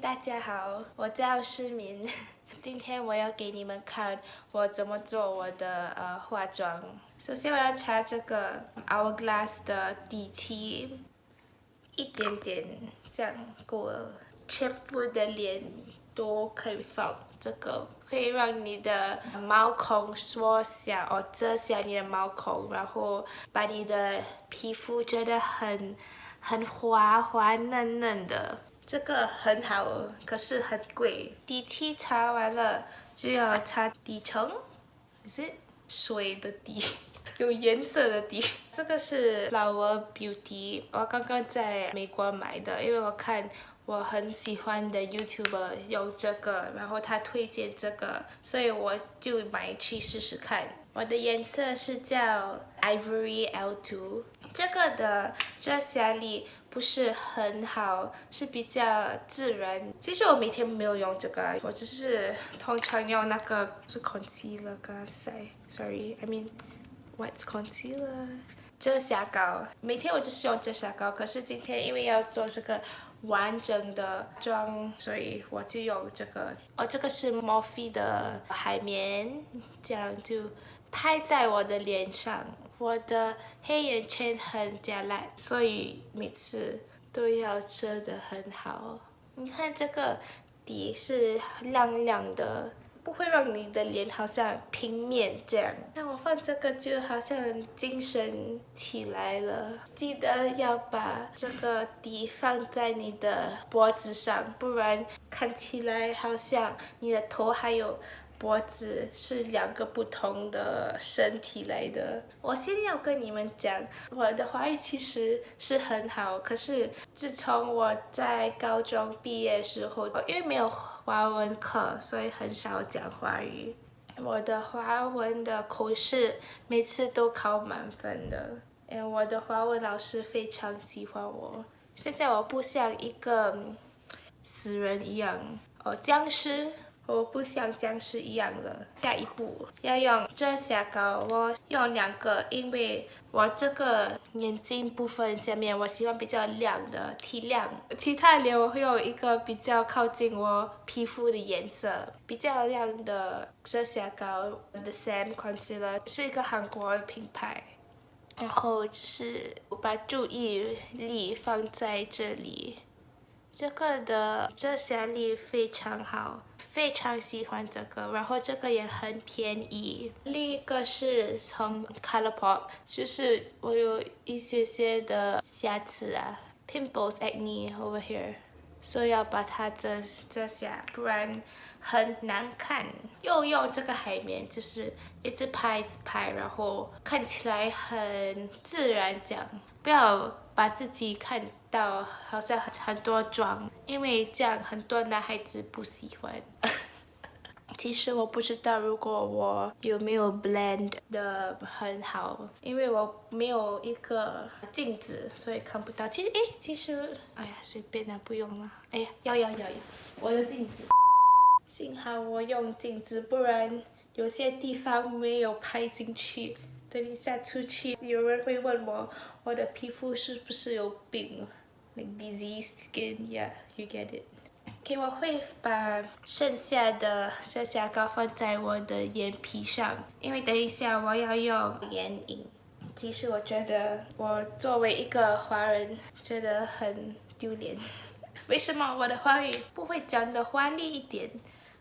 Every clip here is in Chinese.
大家好，我叫诗敏。今天我要给你们看我怎么做我的化妆。首先我要擦这个 Hourglass 的底漆，一点点这样够了。全部的脸都可以放这个，会让你的毛孔缩小遮下你的毛孔，然后把你的皮肤觉得很滑滑嫩嫩的。这个很好，可是很贵。底漆擦完了就要擦底层，是水的底，有颜色的底。这个是 Flower Beauty， 我刚刚在美国买的，因为我看我很喜欢的 YouTuber 用这个，然后他推荐这个，所以我就买去试试看。我的颜色是叫 Ivory L2， 这个的遮瑕力不是很好，是比较自然。其实我每天没有用这个，我只是通常用那个是 concealer 跟晒 ，sorry，I mean what's concealer？ 遮瑕膏，每天我就是用遮瑕膏，可是今天因为要做这个完整的妆，所以我就用这个。这个是 Morphe 的海绵，这样就拍在我的脸上。我的黑眼圈很加辣，所以每次都要遮得很好。你看这个底是亮亮的，不会让你的脸好像平面这样。那我放这个就好像精神起来了。记得要把这个底放在你的脖子上，不然看起来好像你的头还有脖子是两个不同的身体来的。我先要跟你们讲，我的华语其实是很好，可是自从我在高中毕业时候，因为没有华文课，所以很少讲华语。我的华文的口试每次都考满分的，我的华文老师非常喜欢我。现在我不像一个死人一样，僵尸。我不像僵尸一样的。下一步要用遮瑕膏，我用2个，因为我这个眼睛部分下面我喜欢比较亮的提亮，其他脸我会用一个比较靠近我皮肤的颜色，比较亮的遮瑕膏。The Sam Concealer 是一个韩国品牌。然后就是我把注意力放在这里。这个的遮瑕力非常好，非常喜欢这个，然后这个也很便宜。另一个是从 ColourPop， 就是我有一些的瑕疵啊 ，pimples acne over here， 所以要把它遮下，不然很难看。又用这个海绵，就是一直拍，然后看起来很自然这样，不要把自己看到好像很多妆，因为这样很多男孩子不喜欢。其实我不知道如果我有没有 blend 的很好，因为我没有一个镜子，所以看不到。其实，哎呀，随便啦，不用了。哎呀，要，我有镜子。幸好我用镜子，不然有些地方没有拍进去。等一下出去，有人会问我的皮肤是不是有病 ，like diseased skin, yeah, you get it. OK， 我会把剩下的遮瑕膏放在我的眼皮上，因为等一下我要用眼影。其实我觉得我作为一个华人，觉得很丢脸。为什么我的华语不会讲的华丽一点？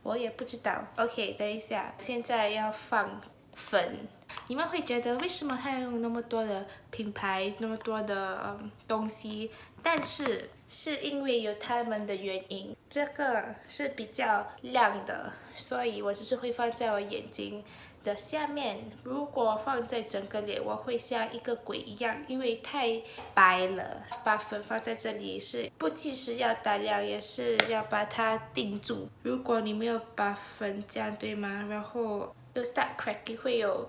我也不知道。OK， 等一下，现在要放粉。你们会觉得为什么他要用那么多的品牌，那么多的东西？但是是因为有他们的原因。这个是比较亮的，所以我只是会放在我眼睛的下面。如果放在整个脸，我会像一个鬼一样，因为太白了。把粉放在这里是不计时要打亮，也是要把它定住。如果你没有把粉这样对吗？然后有 start cracking 会有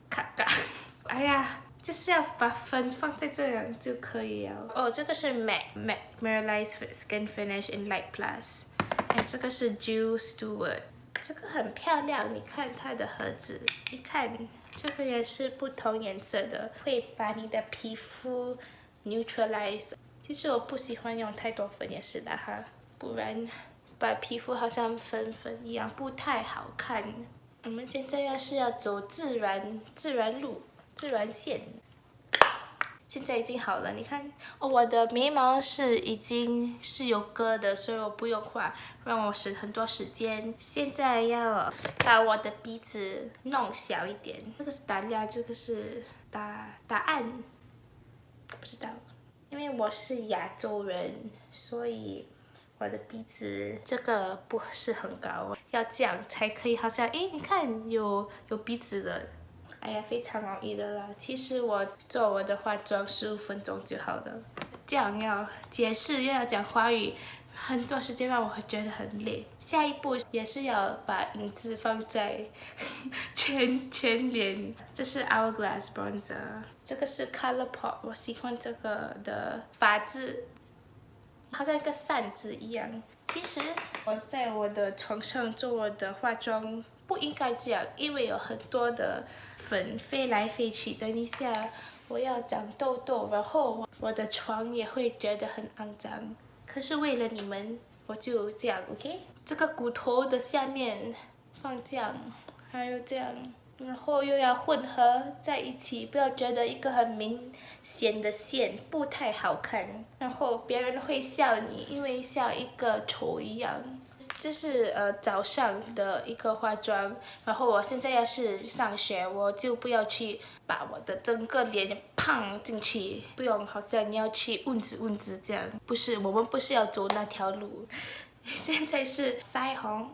咔咔。哎呀，就是要把粉放在这样就可以了。这个是 MAC Mineralized Skin Finish in Light Plus， 这个是 Jill Stewart， 这个很漂亮，你看它的盒子，你看这个也是不同颜色的，会把你的皮肤 neutralize。其实我不喜欢用太多粉也是的哈，不然把皮肤好像粉粉一样，不太好看。我们现在要走自然路、自然线。现在已经好了，你看哦，我的眉毛已经是有割的，所以我不用画，让我省很多时间。现在要把我的鼻子弄小一点，这个是打亮，这个是打暗，不知道，因为我是亚洲人，所以我的鼻子这个不是很高，要这样才可以，好像诶，你看有鼻子的。哎呀，非常容易的啦。其实我做我的化妆15分钟就好了。这样要解释又要讲华语，很多时间让我会觉得很累。下一步也是要把影子放在全脸。这是 Hourglass Bronzer， 这个是 ColourPop， 我喜欢这个的发质，好像一个扇子一样。其实我在我的床上做我的化妆。不应该这样，因为有很多的粉飞来飞去。等一下我要长痘痘，然后我的床也会觉得很肮脏。可是为了你们，我就这样 ，OK？ 这个骨头的下面放这样，还有这样，然后又要混合在一起，不要觉得一个很明显的线不太好看，然后别人会笑你，因为像一个丑一样。这是早上的一个化妆，然后我现在要是上学，我就不要去把我的整个脸胖进去，不用好像你要去问子这样，不是，我们不是要走那条路。现在是腮红，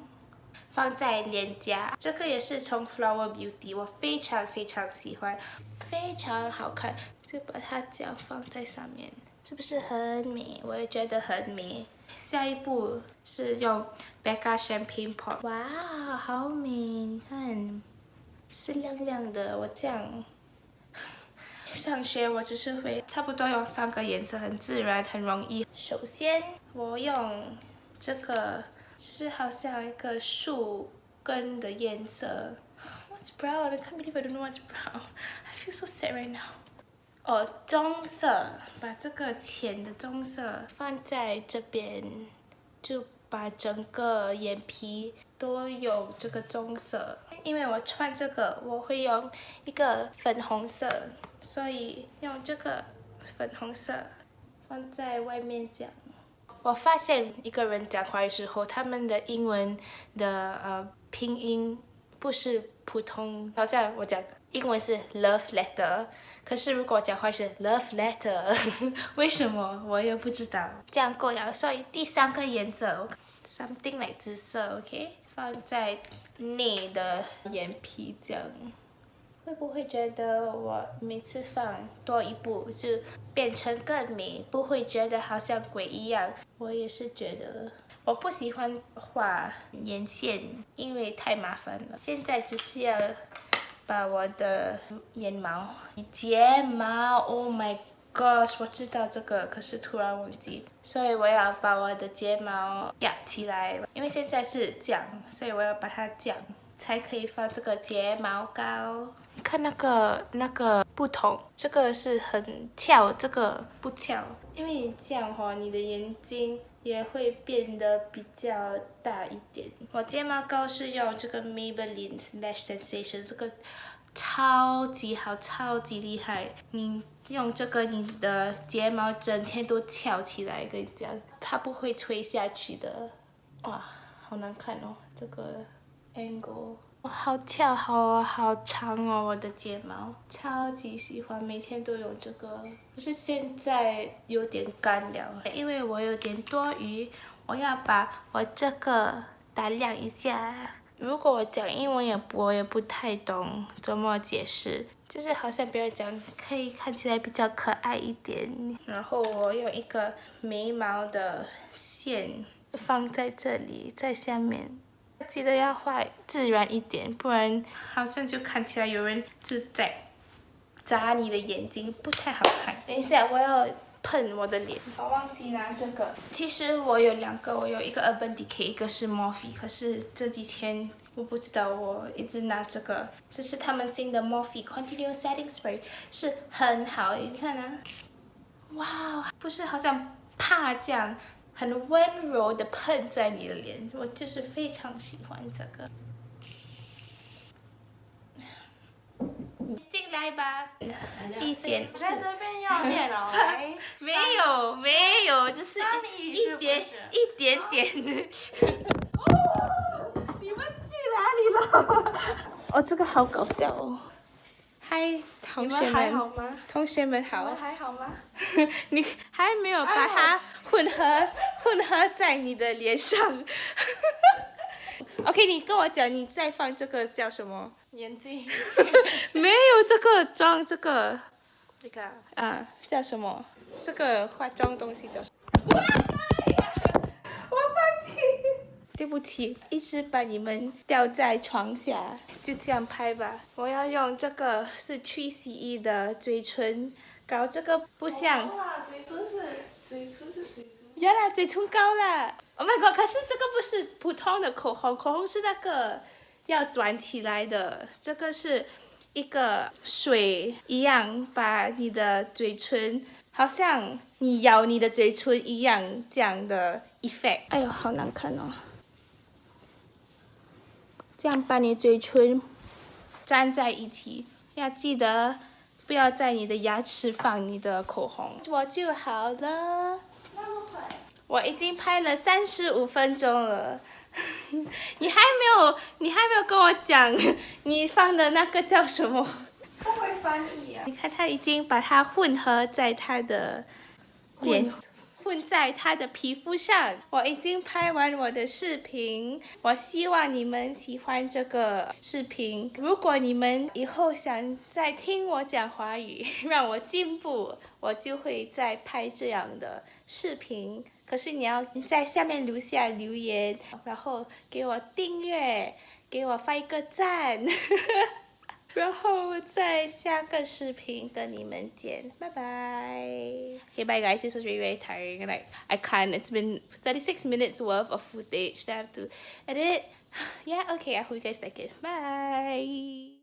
放在脸颊，这个也是从 Flower Beauty， 我非常喜欢，非常好看，就把它这样放在上面，是不是很美？我也觉得很美。下一步是用 Becca Champagne Pop， 哇，好美！你看，是亮亮的。我这样上学，我只是会差不多用3个颜色，很自然，很容易。首先，我用这个，是好像一个树根的颜色。What's brown? I can't believe I don't know what's brown. I feel so sad right now. 哦，棕色，把这个浅的棕色放在这边，就把整个眼皮都有这个棕色。因为我穿这个，我会用一个粉红色，所以用这个粉红色放在外面讲。我发现一个人讲话的时候，他们的英文的拼音不是普通，好像我讲英文是 love letter。可是如果讲话是 love letter， 为什么我也不知道。这样够了，所以第3个颜色 something like 紫色 ，OK， 放在内的眼皮这样。会不会觉得我每次放多一步就变成更美，不会觉得好像鬼一样？我也是觉得。我不喜欢画眼线，因为太麻烦了。现在只是要把我的睫毛 ，Oh my gosh， 我知道这个，可是突然忘记，所以我要把我的睫毛夹起来，因为现在是这样，所以我要把它这样，才可以放这个睫毛膏。你看那个不同，这个是很翘，这个不翘，因为你这样你的眼睛也会变得比较大一点。我睫毛膏是用这个 Maybelline Lash Sensation， 这个超级好，超级厉害。你用这个，你的睫毛整天都翘起来，跟你讲，它不会垂下去的。哇，好难看哦，这个 angle。好翘，好长哦，我的睫毛，超级喜欢，每天都用这个。可是现在有点干了，因为我有点多余，我要把我这个打亮一下。如果我讲英文我也不太懂怎么解释，就是好像别人讲可以看起来比较可爱一点。然后我用一个眉毛的线放在这里，在下面。记得要画自然一点，不然好像就看起来有人就在眨你的眼睛，不太好看。等一下，我要喷我的脸，我忘记拿这个。其实我有2个，我有一个 Urban Decay， 一个是 Morphe， 可是这几天我不知道，我一直拿这个，这是他们新的 Morphe Continuous Setting Spray， 是很好，你看啊，哇，不是好像怕这样。很温柔的喷在你的脸，我就是非常喜欢这个。进来吧，一点在这边用电脑来。没有，就是翻译是不是一点点。你们去哪里了？哦，这个好搞笑哦！嗨，同学你们还好们，吗？同学们你们好。还好吗？你还没有把它混合在你的脸上。OK， 你跟我讲，你再放这个叫什么？眼镜。没有这个装这个这个叫什么？这个化妆东西叫什么？我放弃。对不起，一直把你们吊在床下，就这样拍吧。我要用这个是3CE 的嘴唇膏，这个不像。哇，嘴唇是嘴唇。原来嘴唇膏啦 ！Oh my god！可是这个不是普通的口红，口红是那个要转起来的，这个是一个水一样，把你的嘴唇好像你咬你的嘴唇一样这样的 effect。哎呦，好难看哦！这样把你嘴唇粘在一起，要记得不要在你的牙齿放你的口红，我就好了。我已经拍了35分钟了，你还没有跟我讲你放的那个叫什么？不会翻译啊。你看他已经把它混合在他的脸。混在他的皮肤上。我已经拍完我的视频，我希望你们喜欢这个视频。如果你们以后想再听我讲华语，让我进步，我就会再拍这样的视频。可是你要在下面留下留言，然后给我订阅，给我发一个赞。然后我在下个视频跟你们见，拜拜。Okay, bye guys. This was really, very tiring, and I can't. It's been 36 minutes worth of footage that I have to edit. Yeah, okay. I hope you guys like it. Bye.